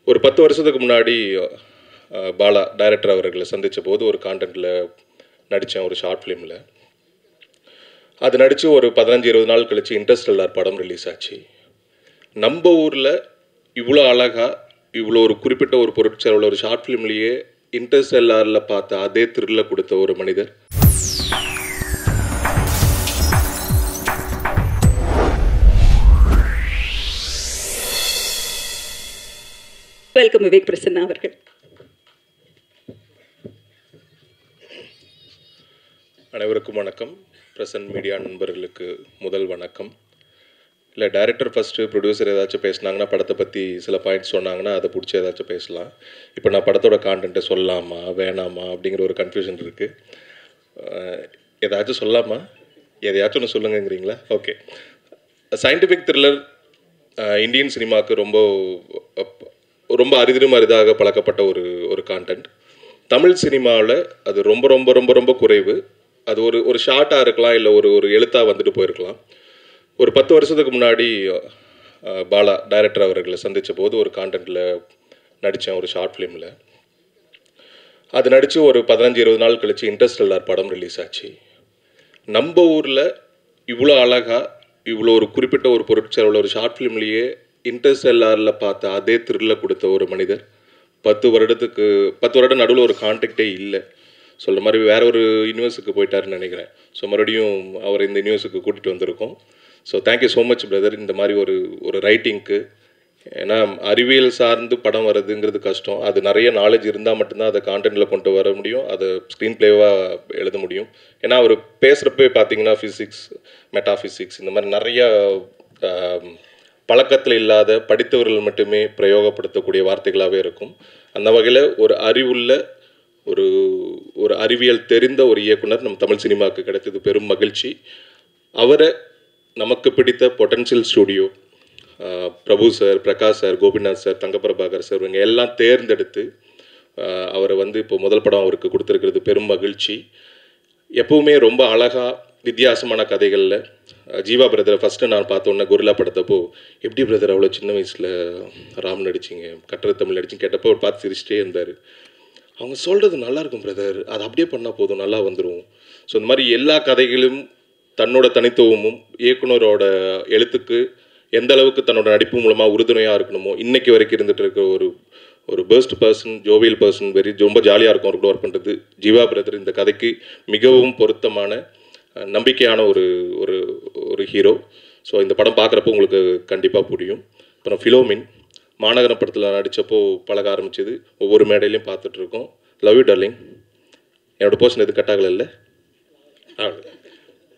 ஒரு 10 வருஷத்துக்கு முன்னாடி பாலா டைரக்டர் அவர்களை சந்தித்த போது ஒரு கான்டென்ட்டில் நடித்தேன், ஒரு ஷார்ட் ஃபிலிமில். அது நடித்து ஒரு 15-20 நாள் கழித்து இன்டர்ஸ்டெல்லார் படம் ரிலீஸ் ஆச்சு. நம்ம ஊரில் இவ்வளோ அழகாக இவ்வளோ ஒரு குறிப்பிட்ட ஒரு பொருட்செலவில் ஒரு ஷார்ட் ஃபிலிம்லேயே இன்டர்ஸ்டெல்லாரில் பார்த்த அதே த்ரில்லை கொடுத்த ஒரு மனிதர். வெல்கம் விவேக் பிரசன்னா அவர்கள். அனைவருக்கும் வணக்கம். பிரசன்ட் மீடியா நண்பர்களுக்கு முதல் வணக்கம். இல்லை, டைரக்டர் ஃபஸ்ட்டு, ப்ரொடியூசர் ஏதாச்சும் பேசினாங்கன்னா, படத்தை பற்றி சில பாயிண்ட்ஸ் சொன்னாங்கன்னா அதை பிடிச்சி ஏதாச்சும் பேசலாம். இப்போ நான் படத்தோட கான்டென்ட்டை சொல்லலாமா வேணாமா அப்படிங்கிற ஒரு கன்ஃபியூஷன் இருக்குது. ஏதாச்சும் சொல்லலாமா, எதையாச்சும் ஒன்று சொல்லுங்கிறீங்களா? ஓகே. சயின்டிஃபிக் த்ரில்லர் இந்தியன் சினிமாவுக்கு ரொம்ப அரிதிலும் அரிதாக பழக்கப்பட்ட ஒரு கான்டென்ட். தமிழ் சினிமாவில் அது ரொம்ப ரொம்ப ரொம்ப ரொம்ப குறைவு. அது ஒரு ஷார்ட்டாக இருக்கலாம், இல்லை ஒரு எழுத்தாக வந்துட்டு போயிருக்கலாம். ஒரு 10 வருஷத்துக்கு முன்னாடி பாலா டைரக்டர் அவர்களை சந்தித்த போது ஒரு கான்டென்ட்டில் நடித்தேன், ஒரு ஷார்ட் ஃபிலிமில். அது நடித்து ஒரு 15-20 நாள் கழித்து இன்டர்ஸ்டெல்லார் படம் ரிலீஸ் ஆச்சு. நம்ம ஊரில் இவ்வளோ அழகாக இவ்வளோ ஒரு குறிப்பிட்ட ஒரு பொருட்செலவில் ஒரு ஷார்ட் ஃபிலிம்லேயே இன்டர்ஸ்டெல்லாரில் பார்த்த அதே த்ரில்லை கொடுத்த ஒரு மனிதர். 10 வருடம் நடுவில் ஒரு கான்டாக்டே இல்லை. சொல்கிற மாதிரி வேற ஒரு யூனிவர்ஸுக்கு போயிட்டாருன்னு நினைக்கிறேன். ஸோ மறுபடியும் அவர் இந்த யூனிவர்ஸுக்கு கூட்டிகிட்டு வந்திருக்கோம். So thank you so much brother, இந்த மாதிரி ஒரு ரைட்டிங்க்கு. ஏன்னா அறிவியல் சார்ந்து படம் வர்றதுங்கிறது கஷ்டம். அது நிறைய நாலேஜ் இருந்தால் மட்டும்தான் அதை கான்டென்ட்டில் கொண்டு வர முடியும், அதை ஸ்க்ரீன் பிளேவாக எழுத முடியும். ஏன்னா அவர் பேசுகிறப்பே பார்த்தீங்கன்னா ஃபிசிக்ஸ், மெட்டாஃபிசிக்ஸ், இந்த மாதிரி நிறையா பழக்கத்தில் இல்லாத படித்தவர்கள் மட்டுமே பிரயோகப்படுத்தக்கூடிய வார்த்தைகளாகவே இருக்கும். அந்த வகையில் ஒரு அறிவுள்ள ஒரு அறிவியல் தெரிந்த ஒரு இயக்குனர் நம்ம தமிழ் சினிமாவுக்கு கிடைத்தது பெரும் மகிழ்ச்சி. அவரை நமக்கு பிடித்த potential studio, Prabhu sir, Prakash sir, Gopinath sir, Thangaprabhakar sir, இவங்க எல்லாம் தேர்ந்தெடுத்து அவரை இப்போ முதல் படம் அவருக்கு கொடுத்துருக்கிறது பெரும் மகிழ்ச்சி. எப்பவுமே ரொம்ப அழகாக வித்தியாசமான கதைகளில் ஜீவா பிரதரை ஃபஸ்ட்டு நான் பார்த்தோன்னே கொரில்லா படத்தப்போ, எப்படி பிரதர் அவ்வளோ சின்ன வயசில் ராம் நடிச்சிங்க, கட்டுரை தமிழ் நடிச்சிங்க கேட்டப்போ அவர் பார்த்து சிரிச்சிட்டே இருந்தார். அவங்க சொல்கிறது நல்லாயிருக்கும் பிரதர், அது அப்படியே பண்ணால் போதும், நல்லா வந்துடும். ஸோ இந்த மாதிரி எல்லா கதைகளும் தன்னோட தனித்துவமும் இயக்குனரோட எழுத்துக்கு எந்த அளவுக்கு தன்னோட நடிப்பு மூலமாக உறுதுணையாக இருக்கணுமோ இன்றைக்கி வரைக்கும் இருந்துகிட்டு இருக்க ஒரு பெஸ்ட் பர்சன், ஜோவியல் பர்சன், ரொம்ப ஜாலியாக இருக்கும் அவருக்கு ஒர்க் பண்ணுறது. ஜீவா பிரதர் இந்த கதைக்கு மிகவும் பொருத்தமான நம்பிக்கையான ஒரு ஹீரோ. ஸோ இந்த படம் பார்க்குறப்போ உங்களுக்கு கண்டிப்பாக புரியும். அப்புறம் ஃபிலோமின் மாநகரம் படத்தில் நடித்தப்போ பழக ஆரம்பிச்சது, ஒவ்வொரு மேடையிலையும் பார்த்துட்ருக்கோம். Love you darling. என்னோடய போர்ஷன் எதுவும் கட் ஆகலை?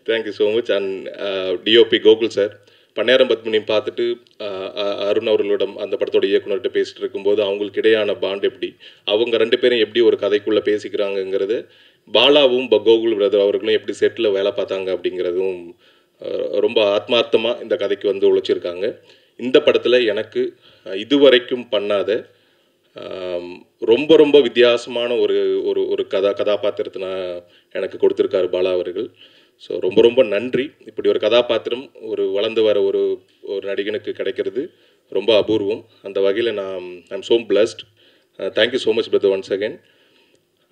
Thank you so much. And DOP Gokul sir, பன்னேரம் பத்மினி பார்த்துட்டு அருண் அவர்களிடம் அந்த படத்தோட இயக்குனர்கிட்ட பேசிகிட்டு இருக்கும்போது அவங்களுக்கு இடையான பாண்ட் எப்படி, அவங்க 2 பேரும் எப்படி ஒரு கதைக்குள்ளே பேசிக்கிறாங்கங்கிறது, பாலாவும் கோகுல் பிரதர் அவர்களும் எப்படி செட்டில் வேலை பார்த்தாங்க அப்படிங்கிறதும் ரொம்ப ஆத்மார்த்தமாக இந்த கதைக்கு உழைச்சிருக்காங்க. இந்த படத்தில் எனக்கு இதுவரைக்கும் பண்ணாத ரொம்ப ரொம்ப வித்தியாசமான ஒரு கதாபாத்திரத்தை எனக்கு கொடுத்துருக்காரு பாலா அவர்கள். ஸோ ரொம்ப ரொம்ப நன்றி. இப்படி ஒரு கதாபாத்திரம் வளர்ந்து வர ஒரு நடிகனுக்கு கிடைக்கிறது ரொம்ப அபூர்வம். அந்த வகையில் I'm so blessed. Thank you so much brother once again.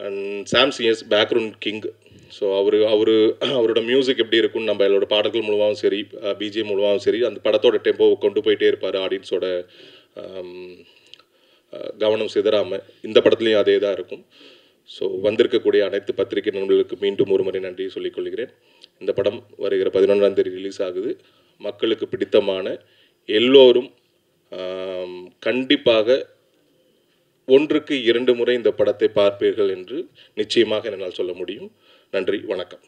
And Sam CS background king. So அவரோட மியூசிக் எப்படி இருக்குன்னு நம்ம அவரோட பாடல்கள் மூலமாகவும் சரி, பிஜிஎம் மூலமாகவும் சரி, அந்த படத்தோட டெம்போவை கொண்டு போயிட்டே இருப்பார். ஆடியன்ஸோட கவனம் சிதறாமல் இந்த படத்துலையும் அதே தான் இருக்கும். ஸோ வந்திருக்கக்கூடிய அனைத்து பத்திரிகை நண்பர்களுக்கு மீண்டும் ஒரு முறை நன்றி சொல்லிக்கொள்கிறேன். இந்த படம் வருகிற 11ஆம் தேதி ரிலீஸ் ஆகுது. மக்களுக்கு பிடித்தமான எல்லோரும் கண்டிப்பாக 1க்கு 2 முறை இந்த படத்தை பார்ப்பீர்கள் என்று நிச்சயமாக என்னால் சொல்ல முடியும். நன்றி, வணக்கம்.